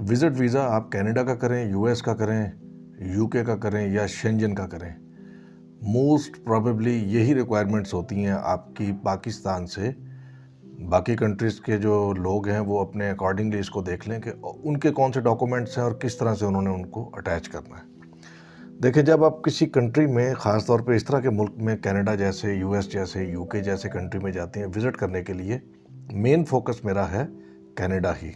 Visit visa आप Canada का करें, यूएस का करें, यूके का करें या शेंजन का करें, मोस्ट प्रोबेबली यही रिक्वायरमेंट्स होती हैं आपकी पाकिस्तान से। बाकी कंट्रीज़ के जो लोग हैं वो अपने अकॉर्डिंगली इसको देख लें कि उनके कौन से डॉक्यूमेंट्स हैं और किस तरह से उन्होंने उनको अटैच करना है। देखिए, जब आप किसी कंट्री में, ख़ास तौर पे इस तरह के मुल्क में, कनाडा जैसे, यूएस जैसे, यूके जैसे कंट्री में जाते हैं विज़िट करने के लिए, मेन फोकस मेरा है कनाडा ही,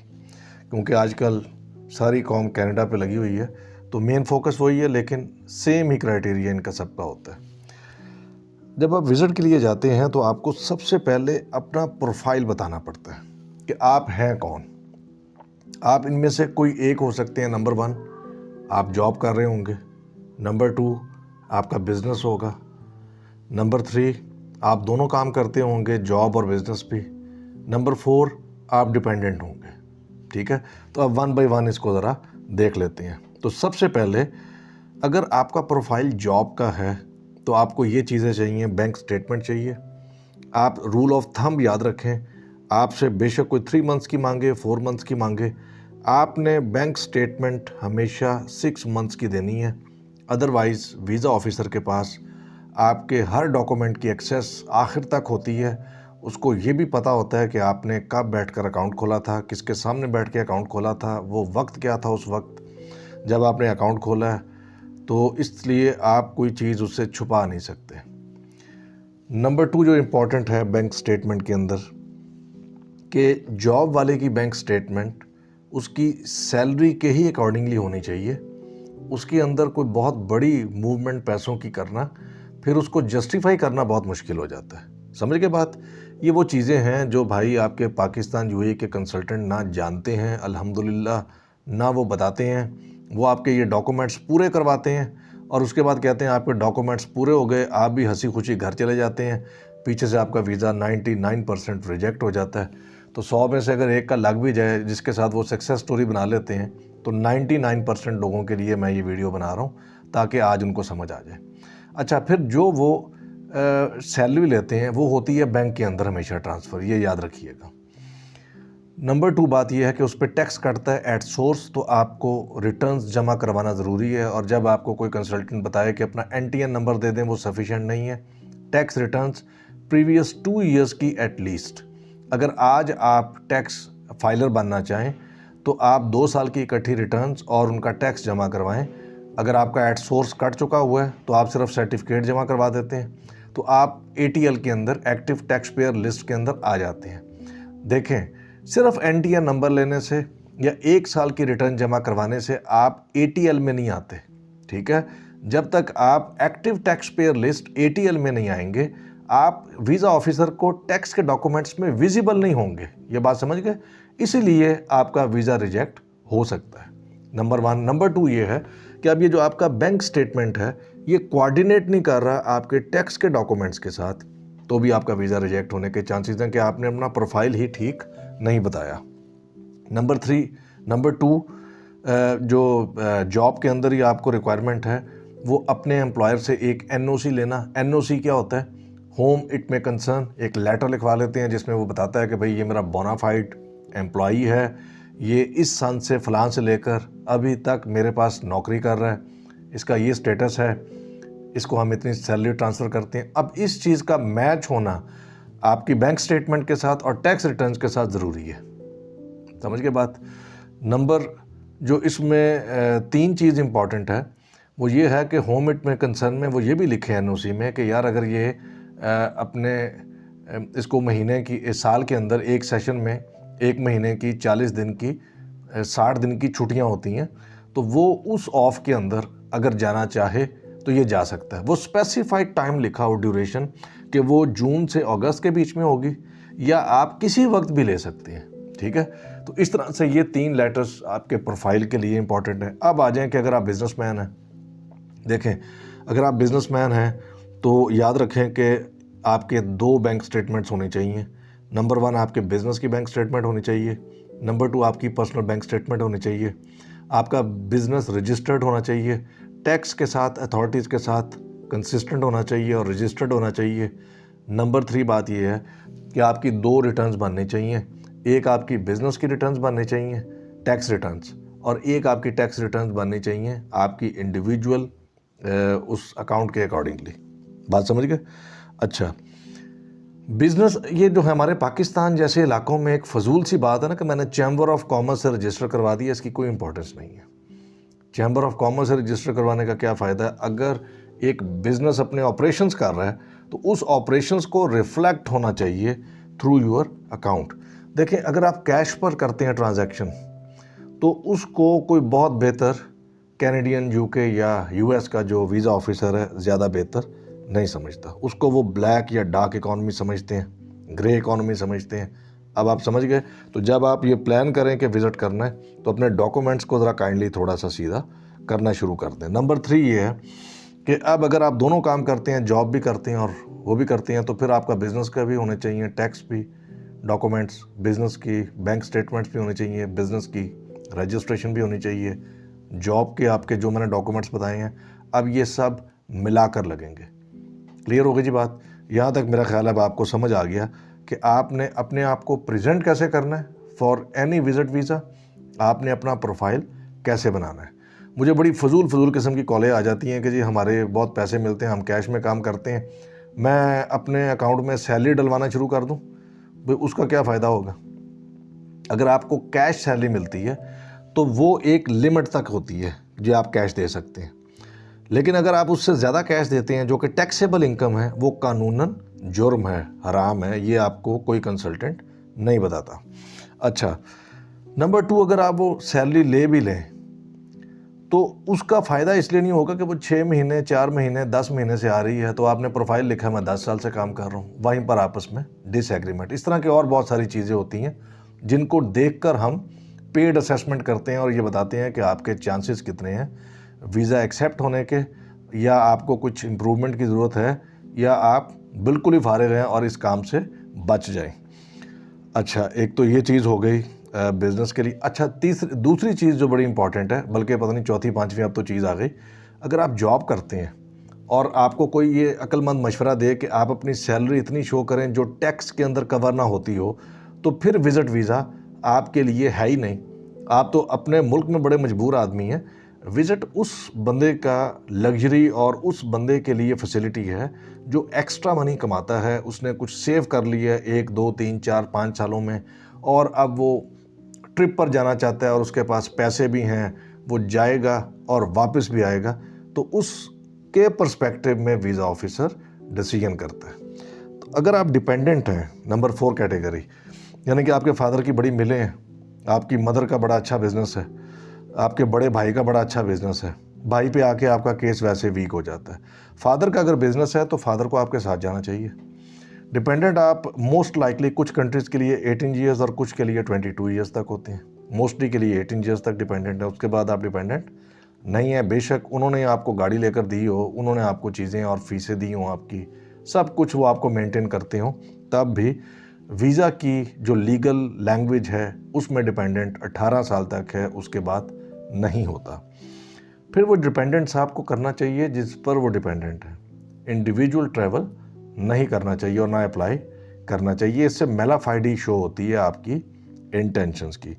क्योंकि आजकल सारी कौम कनाडा पे लगी हुई है, तो मेन फोकस वही है, लेकिन सेम ही क्राइटेरिया इनका सबका होता है। जब आप विज़िट के लिए जाते हैं तो आपको सबसे पहले अपना प्रोफाइल बताना पड़ता है कि आप हैं कौन। आप इनमें से कोई एक हो सकते हैं। नंबर 1, आप जॉब कर रहे होंगे। नंबर 2, आपका बिजनेस होगा। नंबर 3, आप दोनों काम करते होंगे, जॉब और बिजनेस भी। नंबर 4, आप डिपेंडेंट होंगे। ठीक है, तो अब 1 बाय 1 इसको ज़रा देख लेते हैं। तो सबसे पहले, अगर आपका प्रोफाइल जॉब का है तो आपको ये चीज़ें चाहिए। बैंक स्टेटमेंट चाहिए। आप रूल ऑफ थंब याद रखें, आपसे बेशक कोई 3 मंथ्स की मांगे, 4 मंथ्स की मांगे, आपने बैंक स्टेटमेंट हमेशा 6 मंथ्स की देनी है। अदरवाइज़ वीज़ा ऑफिसर के पास आपके हर डॉक्यूमेंट की एक्सेस आखिर तक होती है। उसको ये भी पता होता है कि आपने कब बैठकर अकाउंट खोला था, किसके सामने बैठ के अकाउंट खोला था, वो वक्त क्या था उस वक्त जब आपने अकाउंट खोला है। तो इसलिए आप कोई चीज़ उससे छुपा नहीं सकते। नंबर 2 जो इम्पोर्टेंट है बैंक स्टेटमेंट के अंदर, कि जॉब वाले की बैंक स्टेटमेंट उसकी सैलरी के ही अकॉर्डिंगली होनी चाहिए। उसके अंदर कोई बहुत बड़ी मूवमेंट पैसों की करना, फिर उसको जस्टिफाई करना बहुत मुश्किल हो जाता है। समझ के बात? ये वो चीज़ें हैं जो भाई आपके पाकिस्तान यूएई के कंसल्टेंट ना जानते हैं, अल्हम्दुलिल्लाह, ना वो बताते हैं। वो आपके ये डॉक्यूमेंट्स पूरे करवाते हैं और उसके बाद कहते हैं आपके डॉक्यूमेंट्स पूरे हो गए, आप भी हंसी खुशी घर चले जाते हैं। पीछे से आपका वीज़ा 99% रिजेक्ट हो जाता है। तो 100 में से अगर एक का लग भी जाए, जिसके साथ वो सक्सेस स्टोरी बना लेते हैं, तो 99% लोगों के लिए मैं ये वीडियो बना रहा हूँ ताकि आज उनको समझ आ जाए। अच्छा, फिर जो वो सैलरी लेते हैं वो होती है बैंक के अंदर हमेशा ट्रांसफ़र, ये याद रखिएगा। नंबर 2 बात यह है कि उस पे टैक्स कटता है एट सोर्स, तो आपको रिटर्न्स जमा करवाना ज़रूरी है। और जब आपको कोई कंसल्टेंट बताए कि अपना एनटीएन नंबर दे दें, वो सफिशिएंट नहीं है। टैक्स रिटर्न्स प्रीवियस 2 ईयर्स की एटलीस्ट। अगर आज आप टैक्स फाइलर बनना चाहें तो आप 2 साल की इकट्ठी रिटर्न्स और उनका टैक्स जमा करवाएं। अगर आपका एट सोर्स कट चुका हुआ है तो आप सिर्फ सर्टिफिकेट जमा करवा देते हैं, तो आप एटीएल के अंदर, एक्टिव टैक्स पेयर लिस्ट के अंदर आ जाते हैं। देखें, सिर्फ एनटीएन नंबर लेने से या 1 साल की रिटर्न जमा करवाने से आप एटीएल में नहीं आते। ठीक है, जब तक आप active tax payer list ATL में नहीं आएंगे, आप वीज़ा ऑफिसर को टैक्स के डॉक्यूमेंट्स में विजिबल नहीं होंगे। ये बात समझ गए? इसीलिए आपका वीज़ा रिजेक्ट हो सकता है। नंबर 1। नंबर 2 ये है कि अब ये जो आपका बैंक स्टेटमेंट है, ये कोऑर्डिनेट नहीं कर रहा आपके टैक्स के डॉक्यूमेंट्स के साथ, तो भी आपका वीज़ा रिजेक्ट होने के चांसेस हैं कि आपने अपना प्रोफाइल ही ठीक नहीं बताया। नंबर 2, जो जॉब के अंदर ही आपको रिक्वायरमेंट है, वो अपने एम्प्लॉयर से एक एनओसी लेना। एनओसी क्या होता है? होम इट में कंसर्न। एक लेटर लिखवा लेते हैं जिसमें वो बताता है कि भाई ये मेरा बोनाफाइड एम्प्लॉई है, ये इस सन से फलां से लेकर अभी तक मेरे पास नौकरी कर रहा है, इसका ये स्टेटस है, इसको हम इतनी सैलरी ट्रांसफ़र करते हैं। अब इस चीज़ का मैच होना आपकी बैंक स्टेटमेंट के साथ और टैक्स रिटर्न्स के साथ ज़रूरी है। समझ के बात? नंबर जो इसमें 3 चीज़ इंपॉर्टेंट है, वो ये है कि होम इट में कंसर्न में वो ये भी लिखे हैं एनओसी में कि यार अगर ये अपने इसको महीने की, इस साल के अंदर एक सेशन में 1 महीने की 40 दिन की 60 दिन की छुट्टियां होती हैं, तो वो उस ऑफ के अंदर अगर जाना चाहे तो ये जा सकता है। वो स्पेसिफाइड टाइम लिखा हो, ड्यूरेशन, कि वो जून से अगस्त के बीच में होगी या आप किसी वक्त भी ले सकते हैं। ठीक है, तो इस तरह से ये 3 लेटर्स आपके प्रोफाइल के लिए इंपॉर्टेंट है। अब आ जाएं कि अगर आप बिजनेसमैन हैं। देखें, अगर आप बिजनेसमैन हैं तो याद रखें कि आपके 2 बैंक स्टेटमेंट्स होने चाहिए। नंबर 1 आपके बिजनेस की बैंक स्टेटमेंट होनी चाहिए। नंबर 2 आपकी पर्सनल बैंक स्टेटमेंट होनी चाहिए। आपका बिजनेस रजिस्टर्ड होना चाहिए, टैक्स के साथ, अथॉरिटीज़ के साथ कंसिस्टेंट होना चाहिए और रजिस्टर्ड होना चाहिए। नंबर 3 बात यह है कि आपकी 2 रिटर्न्स बननी चाहिए। एक आपकी बिजनेस की रिटर्न्स बननी चाहिए, टैक्स रिटर्न्स, और एक आपकी टैक्स रिटर्न्स बननी चाहिए आपकी इंडिविजुअल उस अकाउंट के अकॉर्डिंगली। बात समझ गए? अच्छा, बिजनेस ये जो है हमारे पाकिस्तान जैसे इलाकों में एक फजूल सी बात है ना कि मैंने चैम्बर ऑफ कॉमर्स से रजिस्टर करवा दिया, इसकी कोई इंपॉर्टेंस नहीं है। चैम्बर ऑफ कॉमर्स से रजिस्टर करवाने का क्या फ़ायदा है? अगर एक बिजनेस अपने ऑपरेशंस कर रहा है तो उस ऑपरेशंस को रिफ्लेक्ट होना चाहिए थ्रू योर अकाउंट। देखें, अगर आप कैश पर करते हैं ट्रांजैक्शन तो उसको कोई बहुत बेहतर कैनेडियन, यूके या यूएस का जो वीज़ा ऑफिसर है ज़्यादा बेहतर नहीं समझता। उसको वो ब्लैक या डार्क इकॉनमी समझते हैं, ग्रे इकॉनमी समझते हैं। अब आप समझ गए? तो जब आप ये प्लान करें कि विज़िट करना है तो अपने डॉक्यूमेंट्स को ज़रा काइंडली थोड़ा सा सीधा करना शुरू कर दें। नंबर 3 ये है कि अब अगर आप दोनों काम करते हैं, जॉब भी करते हैं और वो भी करते हैं, तो फिर आपका बिज़नेस का भी होने चाहिए टैक्स भी, डॉक्यूमेंट्स, बिज़नेस की बैंक स्टेटमेंट्स भी होने चाहिए, बिज़नेस की रजिस्ट्रेशन भी होनी चाहिए, जॉब के आपके जो मैंने डॉक्यूमेंट्स बताए हैं, अब ये सब मिलाकर लगेंगे। क्लियर हो गई जी बात? यहाँ तक मेरा ख्याल है अब आपको समझ आ गया कि आपने अपने आप को प्रेजेंट कैसे करना है फॉर एनी विजिट वीज़ा, आपने अपना प्रोफाइल कैसे बनाना है। मुझे बड़ी फजूल किस्म की कॉलें आ जाती हैं कि जी हमारे बहुत पैसे मिलते हैं, हम कैश में काम करते हैं, मैं अपने अकाउंट में सैलरी डलवाना शुरू कर दूं। भाई उसका क्या फ़ायदा होगा? अगर आपको कैश सैलरी मिलती है तो वो एक लिमिट तक होती है जो आप कैश दे सकते हैं, लेकिन अगर आप उससे ज़्यादा कैश देते हैं जो कि टैक्सेबल इनकम है, वो कानूनन जुर्म है, हराम है। ये आपको कोई कंसल्टेंट नहीं बताता। अच्छा, नंबर 2, अगर आप वो सैलरी ले भी लें तो उसका फ़ायदा इसलिए नहीं होगा कि वो 6 महीने, 4 महीने, 10 महीने से आ रही है तो आपने प्रोफाइल लिखा मैं 10 साल से काम कर रहा हूँ, वहीं पर आपस में डिसएग्रीमेंट। इस तरह की और बहुत सारी चीज़ें होती हैं जिनको देखकर हम पेड असेसमेंट करते हैं और ये बताते हैं कि आपके चांसेस कितने हैं वीज़ा एक्सेप्ट होने के, या आपको कुछ इम्प्रूवमेंट की ज़रूरत है, या आप बिल्कुल ही फारिग हैं और इस काम से बच जाएं। अच्छा, एक तो ये चीज़ हो गई बिज़नेस के लिए। अच्छा, दूसरी चीज़ जो बड़ी इंपॉर्टेंट है, बल्कि पता नहीं चौथी पांचवी अब तो चीज़ आ गई, अगर आप जॉब करते हैं और आपको कोई ये अक्लमंद मशवरा दे कि आप अपनी सैलरी इतनी शो करें जो टैक्स के अंदर कवर ना होती हो, तो फिर विजिट वीज़ा आपके लिए है ही नहीं। आप तो अपने मुल्क में बड़े मजबूर आदमी हैं। विजिट उस बंदे का लग्जरी और उस बंदे के लिए फैसिलिटी है जो एक्स्ट्रा मनी कमाता है, उसने कुछ सेव कर लिया 1, 2, 3, 4, 5 सालों में, और अब वो ट्रिप पर जाना चाहता है और उसके पास पैसे भी हैं, वो जाएगा और वापस भी आएगा, तो उसके पर्सपेक्टिव में वीज़ा ऑफिसर डिसीजन करता है। तो अगर आप डिपेंडेंट हैं, नंबर 4 कैटेगरी, यानी कि आपके फादर की बड़ी मिलें हैं, आपकी मदर का बड़ा अच्छा बिजनेस है, आपके बड़े भाई का बड़ा अच्छा बिजनेस है, भाई पे आके आपका केस वैसे वीक हो जाता है। फादर का अगर बिजनेस है तो फादर को आपके साथ जाना चाहिए। डिपेंडेंट आप मोस्ट लाइकली कुछ कंट्रीज़ के लिए 18 ईयर्स और कुछ के लिए 22 ईयर्स तक होते हैं। मोस्टली के लिए 18 ईयर्स तक डिपेंडेंट है, उसके बाद आप डिपेंडेंट नहीं है। बेशक उन्होंने आपको गाड़ी लेकर दी हो, उन्होंने आपको चीज़ें और फीसें दी हों, आपकी सब कुछ वो आपको मेंटेन करते हों, तब भी वीज़ा की जो लीगल लैंग्वेज है उसमें डिपेंडेंट 18 साल तक है, उसके बाद नहीं होता। फिर वो डिपेंडेंट्स आपको करना चाहिए जिस पर वो डिपेंडेंट है। इंडिविजुअल ट्रैवल नहीं करना चाहिए और ना अप्लाई करना चाहिए। इससे मेलाफाइडी शो होती है आपकी इंटेंशंस की।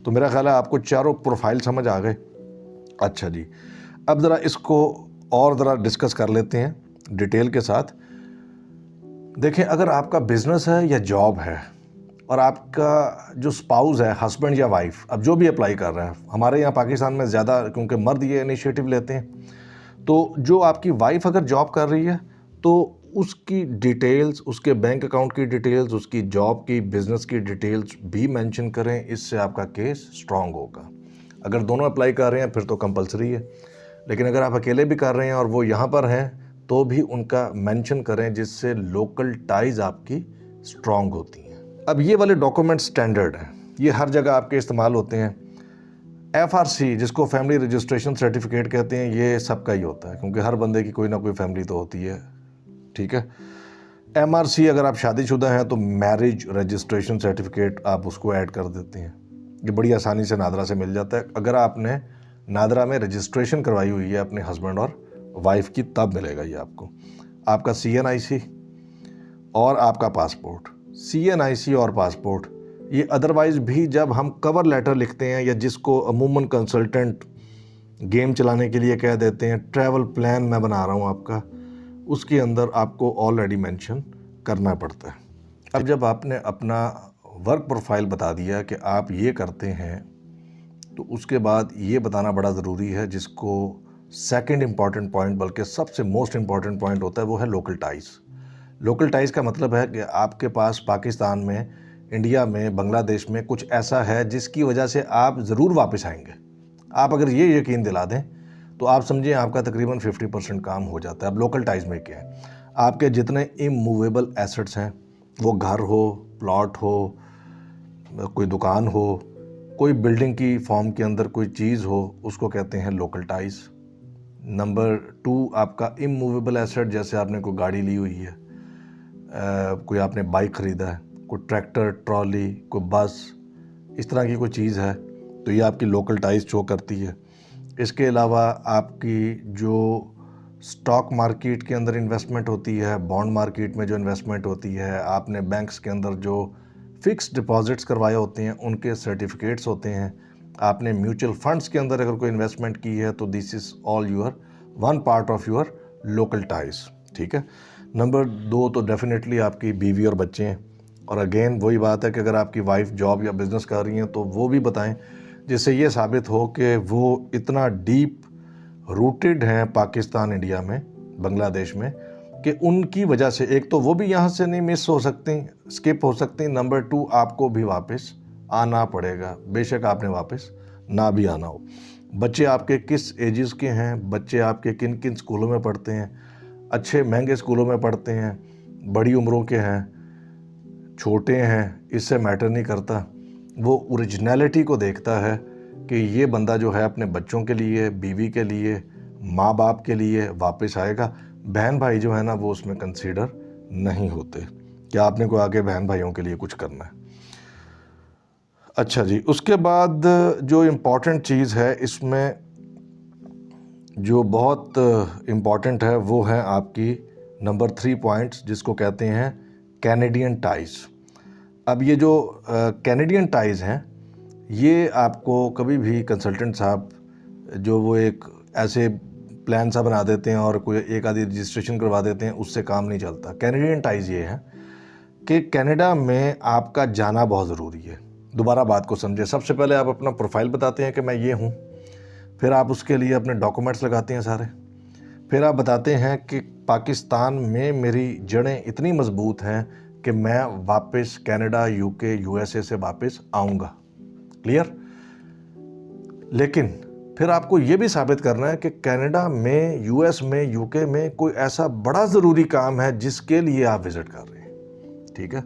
तो मेरा ख्याल है आपको चारों प्रोफाइल समझ आ गए। अच्छा जी, अब ज़रा इसको और ज़रा डिस्कस कर लेते हैं डिटेल के साथ। देखें, अगर आपका बिजनेस है या जॉब है और आपका जो स्पाउस है, हस्बैंड या वाइफ, अब जो भी अप्लाई कर रहा है, हमारे यहाँ पाकिस्तान में ज़्यादा क्योंकि मर्द ये इनिशिएटिव लेते हैं, तो जो आपकी वाइफ अगर जॉब कर रही है तो उसकी डिटेल्स, उसके बैंक अकाउंट की डिटेल्स, उसकी जॉब की, बिजनेस की डिटेल्स भी मेंशन करें। इससे आपका केस स्ट्रांग होगा। अगर दोनों अप्लाई कर रहे हैं फिर तो कंपलसरी है, लेकिन अगर आप अकेले भी कर रहे हैं और वो यहाँ पर हैं तो भी उनका मेंशन करें, जिससे लोकल टाइज आपकी स्ट्रांग होती हैं। अब ये वाले डॉक्यूमेंट स्टैंडर्ड हैं, ये हर जगह आपके इस्तेमाल होते हैं। FRC, जिसको फैमिली रजिस्ट्रेशन सर्टिफिकेट कहते हैं, ये सबका ही होता है क्योंकि हर बंदे की कोई ना कोई फैमिली तो होती है, ठीक है। MRC, अगर आप शादीशुदा हैं तो मैरिज रजिस्ट्रेशन सर्टिफिकेट आप उसको ऐड कर देते हैं। ये बड़ी आसानी से नादरा से मिल जाता है। अगर आपने नादरा में रजिस्ट्रेशन करवाई हुई है अपने हस्बैंड और वाइफ की, तब मिलेगा ये आपको। आपका CNIC और आपका पासपोर्ट, CNIC और पासपोर्ट, ये अदरवाइज़ भी जब हम कवर लेटर लिखते हैं या जिसको अमूमन कंसल्टेंट गेम चलाने के लिए कह देते हैं ट्रैवल प्लान मैं बना रहा हूँ आपका, उसके अंदर आपको ऑलरेडी मेंशन करना पड़ता है। अब जब आपने अपना वर्क प्रोफाइल बता दिया कि आप ये करते हैं, तो उसके बाद ये बताना बड़ा ज़रूरी है, जिसको सेकंड इम्पॉर्टेंट पॉइंट बल्कि सबसे मोस्ट इम्पॉर्टेंट पॉइंट होता है, वो है लोकल टाइज़। लोकल टाइज़ का मतलब है कि आपके पास पाकिस्तान में, इंडिया में, बांग्लादेश में कुछ ऐसा है जिसकी वजह से आप ज़रूर वापस आएंगे। आप अगर ये यकीन दिला दें तो आप समझें आपका तकरीबन 50% काम हो जाता है। अब लोकल टाइज़ में क्या है, आपके जितने इमूवेबल एसेट्स हैं, वो घर हो, प्लॉट हो, कोई दुकान हो, कोई बिल्डिंग की फॉर्म के अंदर कोई चीज़ हो, उसको कहते हैं लोकल टाइज़। नंबर 2, आपका इमूवेबल एसेट, जैसे आपने कोई गाड़ी ली हुई है, कोई आपने बाइक ख़रीदा है, कोई ट्रैक्टर, ट्रॉली, कोई बस, इस तरह की कोई चीज़ है, तो ये आपकी लोकल टाइज़ शो करती है। इसके अलावा आपकी जो स्टॉक मार्केट के अंदर इन्वेस्टमेंट होती है, बॉन्ड मार्केट में जो इन्वेस्टमेंट होती है, आपने बैंक्स के अंदर जो फ़िक्स्ड डिपॉजिट्स करवाए होते हैं उनके सर्टिफिकेट्स होते हैं, आपने म्यूचुअल फंड्स के अंदर अगर कोई इन्वेस्टमेंट की है, तो this is all your one part of your local ties. ठीक है। नंबर 2 तो डेफिनेटली आपकी बीवी और बच्चे हैं, और अगेन वही बात है कि अगर आपकी वाइफ जॉब या बिज़नेस कर रही हैं तो वो भी बताएं, जिससे ये साबित हो कि वो इतना डीप रूटेड हैं पाकिस्तान, इंडिया में, बांग्लादेश में, कि उनकी वजह से एक तो वो भी यहाँ से नहीं मिस हो सकती, स्किप हो सकती। नंबर 2, आपको भी वापस आना पड़ेगा, बेशक आपने वापस ना भी आना हो। बच्चे आपके किस एजेस के हैं, बच्चे आपके किन किन स्कूलों में पढ़ते हैं, अच्छे महंगे स्कूलों में पढ़ते हैं, बड़ी उम्रों के हैं, छोटे हैं, इससे मैटर नहीं करता। वो ओरिजिनलिटी को देखता है कि ये बंदा जो है अपने बच्चों के लिए, बीवी के लिए, माँ बाप के लिए वापस आएगा। बहन भाई जो है ना, वो उसमें कंसीडर नहीं होते कि आपने को आगे बहन भाइयों के लिए कुछ करना है। अच्छा जी, उसके बाद जो इम्पॉर्टेंट चीज़ है इसमें, जो बहुत इम्पॉर्टेंट है, वो है आपकी नंबर 3 पॉइंट्स, जिसको कहते हैं कैनेडियन टाइज़। अब ये जो कैनेडियन टाइज़ हैं, ये आपको कभी भी कंसल्टेंट साहब जो वो एक ऐसे प्लान सा बना देते हैं और कोई एक आधी रजिस्ट्रेशन करवा देते हैं, उससे काम नहीं चलता। कैनेडियन टाइज़ ये है कि कनाडा में आपका जाना बहुत ज़रूरी है। दोबारा बात को समझे, सबसे पहले आप अपना प्रोफाइल बताते हैं कि मैं ये हूँ, फिर आप उसके लिए अपने डॉक्यूमेंट्स लगाते हैं सारे, फिर आप बताते हैं कि पाकिस्तान में मेरी जड़ें इतनी मजबूत हैं कि मैं वापस कनाडा, यूके, यूएसए से वापस आऊँगा। क्लियर? लेकिन फिर आपको ये भी साबित करना है कि कनाडा में, यूएस में, यूके में कोई ऐसा बड़ा ज़रूरी काम है जिसके लिए आप विज़िट कर रहे हैं। ठीक है।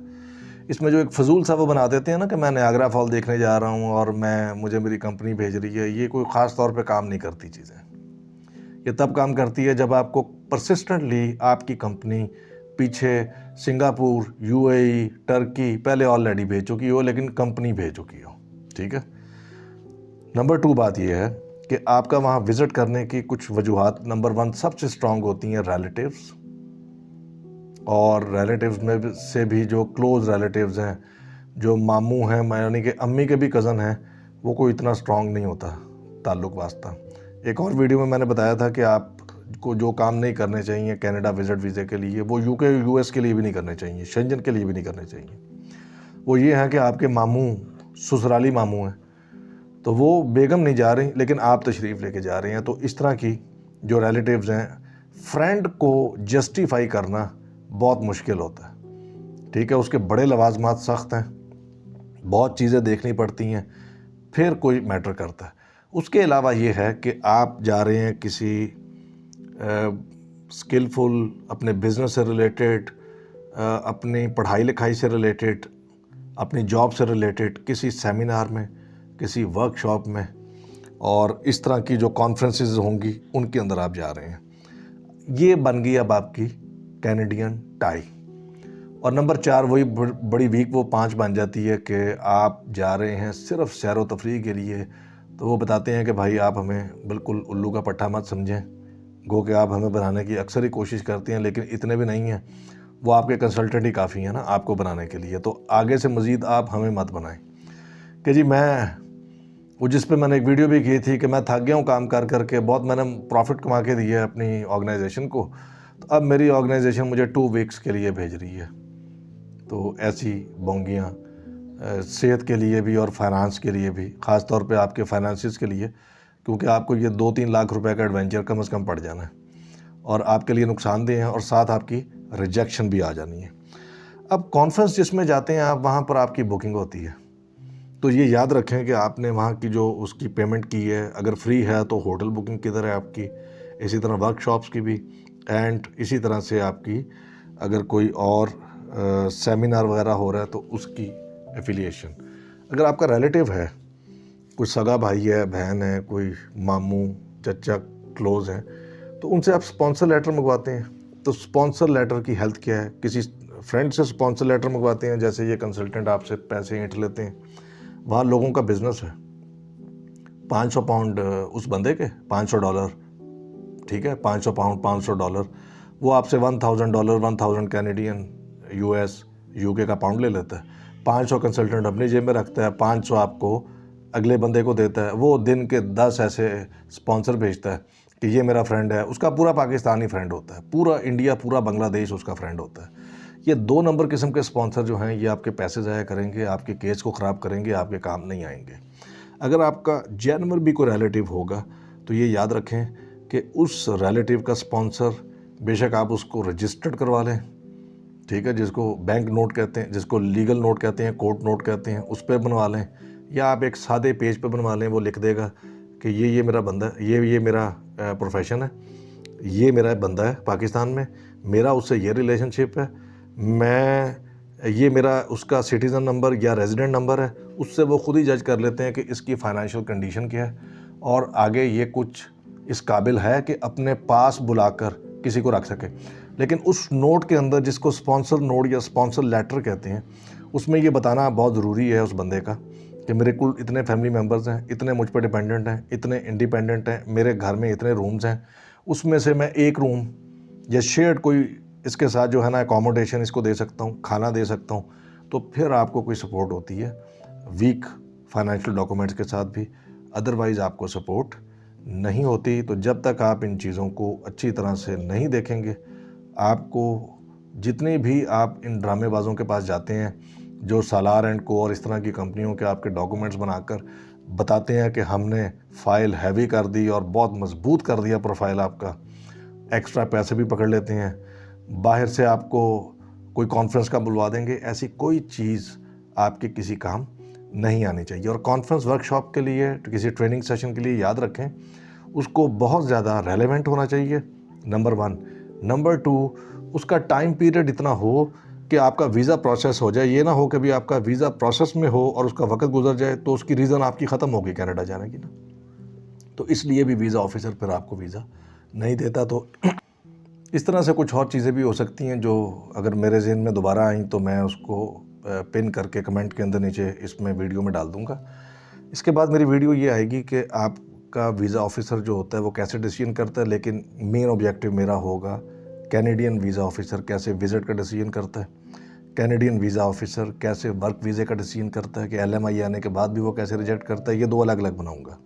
इसमें जो एक फजूल सा वो बना देते हैं ना कि मैं नायग्रा फॉल देखने जा रहा हूँ और मुझे मेरी कंपनी भेज रही है, ये कोई ख़ास तौर पे काम नहीं करती चीज़ें। ये तब काम करती है जब आपको परसिस्टेंटली आपकी कंपनी पीछे सिंगापुर, यूएई, टर्की पहले ऑलरेडी भेज चुकी हो, लेकिन कंपनी भेज चुकी हो। ठीक है। नंबर 2 बात यह है कि आपका वहाँ विज़िट करने की कुछ वजूहात, नंबर 1 सबसे स्ट्रॉन्ग होती हैं रिलेटिव्स, और रिलेटिव्स में से भी जो क्लोज़ रिलेटिव्स हैं, जो मामू हैं, यानी कि अम्मी के भी कज़न हैं, वो कोई इतना स्ट्रॉन्ग नहीं होता ताल्लुक़ वास्ता। एक और वीडियो में मैंने बताया था कि आपको जो काम नहीं करने चाहिए कनाडा विज़िट वीज़े के लिए, वो यूके, यूएस के लिए भी नहीं करने चाहिए, शेंजन के लिए भी नहीं करने चाहिए। वो ये है कि आपके मामू ससुराली मामू हैं, तो वो बेगम नहीं जा रही, लेकिन आप तशरीफ़ लेके जा रहे हैं। तो इस तरह की जो रिलेटिव्स हैं, फ्रेंड को जस्टिफाई करना बहुत मुश्किल होता है। ठीक है। उसके बड़े लवाजमात सख्त हैं, बहुत चीज़ें देखनी पड़ती हैं, फिर कोई मैटर करता है। उसके अलावा ये है कि आप जा रहे हैं किसी स्किलफुल, अपने बिज़नेस से रिलेटेड, अपनी पढ़ाई लिखाई से रिलेटेड, अपनी जॉब से रिलेटेड किसी सेमिनार में, किसी वर्कशॉप में, और इस तरह की जो कॉन्फ्रेंसेस होंगी उनके अंदर आप जा रहे हैं। ये बन गई अब आपकी कैनेडियन टाई। और नंबर 4 वही बड़ी वीक वो 5 बन जाती है कि आप जा रहे हैं सिर्फ सैर व तफरीह के लिए। तो वो बताते हैं कि भाई आप हमें बिल्कुल उल्लू का पट्टा मत समझें, गो कि आप हमें बनाने की अक्सर ही कोशिश करते हैं, लेकिन इतने भी नहीं हैं। वो आपके कंसल्टेंट ही काफ़ी हैं ना आपको बनाने के लिए। तो आगे से मज़ीद आप हमें मत बनाएं कि जी वो जिस पे मैंने एक वीडियो भी की थी कि मैं थक गया हूँ काम कर करके, बहुत मैंने प्रॉफिट कमा के दिया है अपनी ऑर्गेनाइजेशन को, तो अब मेरी ऑर्गेनाइजेशन मुझे 2 वीक्स के लिए भेज रही है। तो ऐसी बोंगियाँ सेहत के लिए भी और फाइनेंस के लिए भी, ख़ास तौर पे आपके फाइनेंसिस के लिए, क्योंकि आपको ये 2-3 लाख रुपए का एडवेंचर कम से कम पड़ जाना है और आपके लिए नुकसानदेह है और साथ आपकी रिजेक्शन भी आ जानी है। अब कॉन्फ्रेंस जिसमें जाते हैं आप, वहाँ पर आपकी बुकिंग होती है, तो ये याद रखें कि आपने वहाँ की जो उसकी पेमेंट की है, अगर फ्री है तो होटल बुकिंग किधर है आपकी, इसी तरह वर्कशॉप्स की भी, एंड इसी तरह से आपकी अगर कोई और सेमिनार वगैरह हो रहा है तो उसकी एफिलिएशन। अगर आपका रिलेटिव है, कोई सगा भाई है, बहन है, कोई मामू चचा क्लोज हैं, तो उनसे आप स्पॉन्सर लेटर मंगवाते हैं। तो स्पॉन्सर लेटर की हेल्थ क्या है? किसी फ्रेंड से स्पॉन्सर लेटर मंगवाते हैं, जैसे ये कंसल्टेंट आपसे पैसे ऐंठ लेते हैं, वहाँ लोगों का बिजनेस है। 500 पाउंड उस बंदे के, $500, ठीक है, 500 पाउंड, $500, वो आपसे $1000, 1000 कैनेडियन, US, UK का पाउंड ले लेता है। 500 कंसल्टेंट अपनी जेब में रखता है, 500 आपको अगले बंदे को देता है। वो दिन के 10 ऐसे स्पॉन्सर भेजता है कि ये मेरा फ्रेंड है, उसका पूरा पाकिस्तानी फ्रेंड होता है, पूरा इंडिया, पूरा बांग्लादेश उसका फ्रेंड होता है। ये 2 नंबर किस्म के स्पॉन्सर जो हैं, ये आपके पैसे ज़ाया करेंगे, आपके केस को ख़राब करेंगे, आपके काम नहीं आएंगे। अगर आपका जेन्युइन भी कोई रिलेटिव होगा तो ये याद रखें कि उस रिलेटिव का स्पॉन्सर, बेशक आप उसको रजिस्टर्ड करवा लें, ठीक है, जिसको बैंक नोट कहते हैं, जिसको लीगल नोट कहते हैं, कोर्ट नोट कहते हैं, उस पर बनवा लें, या आप एक सादे पेज पे बनवा लें। वो लिख देगा कि ये मेरा बंदा, ये मेरा प्रोफेशन है, ये मेरा बंदा है पाकिस्तान में, मेरा उससे ये रिलेशनशिप है, ये मेरा उसका सिटीज़न नंबर या रेजिडेंट नंबर है, उससे वो खुद ही जज कर लेते हैं कि इसकी फाइनेंशियल कंडीशन क्या है और आगे ये कुछ इस काबिल है कि अपने पास बुलाकर किसी को रख सके। लेकिन उस नोट के अंदर, जिसको स्पॉन्सर नोट या स्पॉन्सर लेटर कहते हैं, उसमें ये बताना बहुत ज़रूरी है उस बंदे का कि मेरे कुल इतने फैमिली मेम्बर्स हैं, इतने मुझ पर डिपेंडेंट हैं, इतने इंडिपेंडेंट हैं, मेरे घर में इतने रूम्स हैं, उसमें से मैं एक रूम या शेयर्ड कोई इसके साथ जो है ना अकोमोडेशन इसको दे सकता हूँ, खाना दे सकता हूँ, तो फिर आपको कोई सपोर्ट होती है वीक फाइनेंशियल डॉक्यूमेंट्स के साथ भी। अदरवाइज़ आपको सपोर्ट नहीं होती। तो जब तक आप इन चीज़ों को अच्छी तरह से नहीं देखेंगे, आपको जितने भी आप इन ड्रामेबाजों के पास जाते हैं जो सालार एंड को और इस तरह की कंपनियों के आपके डॉक्यूमेंट्स बनाकर बताते हैं कि हमने फ़ाइल हैवी कर दी और बहुत मजबूत कर दिया प्रोफाइल आपका, एक्स्ट्रा पैसे भी पकड़ लेते हैं, बाहर से आपको कोई कॉन्फ्रेंस का बुलवा देंगे, ऐसी कोई चीज़ आपके किसी काम नहीं आनी चाहिए। और कॉन्फ्रेंस वर्कशॉप के लिए, किसी ट्रेनिंग सेशन के लिए याद रखें, उसको बहुत ज़्यादा रेलेवेंट होना चाहिए, नंबर 1। नंबर 2, उसका टाइम पीरियड इतना हो कि आपका वीज़ा प्रोसेस हो जाए। ये ना हो कि भी आपका वीज़ा प्रोसेस में हो और उसका वक्त गुजर जाए तो उसकी रीज़न आपकी ख़त्म होगी कनाडा जाने की ना। तो इसलिए भी वीज़ा ऑफिसर फिर आपको वीज़ा नहीं देता। तो इस तरह से कुछ और चीज़ें भी हो सकती हैं जो अगर मेरे ज़हन में दोबारा आईं तो मैं उसको पिन करके कमेंट के अंदर नीचे इसमें वीडियो में डाल दूंगा। इसके बाद मेरी वीडियो ये आएगी कि आपका वीज़ा ऑफिसर जो होता है वो कैसे डिसीजन करता है, लेकिन मेन ऑब्जेक्टिव मेरा होगा कैनेडियन वीज़ा ऑफिसर कैसे विज़िट का डिसीजन करता है, कैनेडियन वीज़ा ऑफिसर कैसे वर्क वीज़े का डिसीजन करता है कि LMI आने के बाद भी वो कैसे रिजेक्ट करता है। ये 2 अलग अलग बनाऊँगा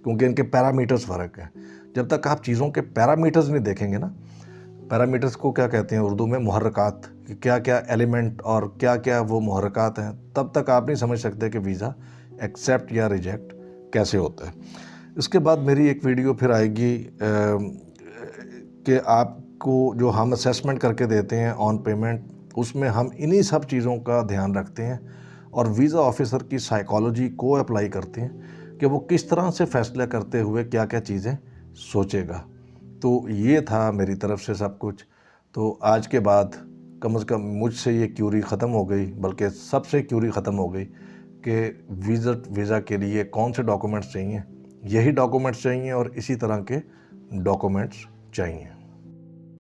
क्योंकि इनके पैरामीटर्स फ़र्क हैं। जब तक आप चीज़ों के पैरामीटर्स नहीं देखेंगे ना, पैरामीटर्स को क्या कहते हैं उर्दू में, मुहर्रकात, कि क्या क्या एलिमेंट और क्या क्या वो मुहर्रकात हैं, तब तक आप नहीं समझ सकते कि वीज़ा एक्सेप्ट या रिजेक्ट कैसे होता है। इसके बाद मेरी एक वीडियो फिर आएगी कि आपको जो हम असेसमेंट करके देते हैं ऑन पेमेंट, उसमें हम इन्हीं सब चीज़ों का ध्यान रखते हैं और वीज़ा ऑफिसर की साइकोलॉजी को अप्लाई करते हैं कि वो किस तरह से फ़ैसला करते हुए क्या क्या चीज़ें सोचेगा। तो ये था मेरी तरफ से सब कुछ। तो आज के बाद कम से कम मुझसे ये क्यूरी ख़त्म हो गई, बल्कि सबसे क्यूरी ख़त्म हो गई कि वीज़ा के लिए कौन से डॉक्यूमेंट्स चाहिए। यही डॉक्यूमेंट्स चाहिए और इसी तरह के डॉक्यूमेंट्स चाहिए।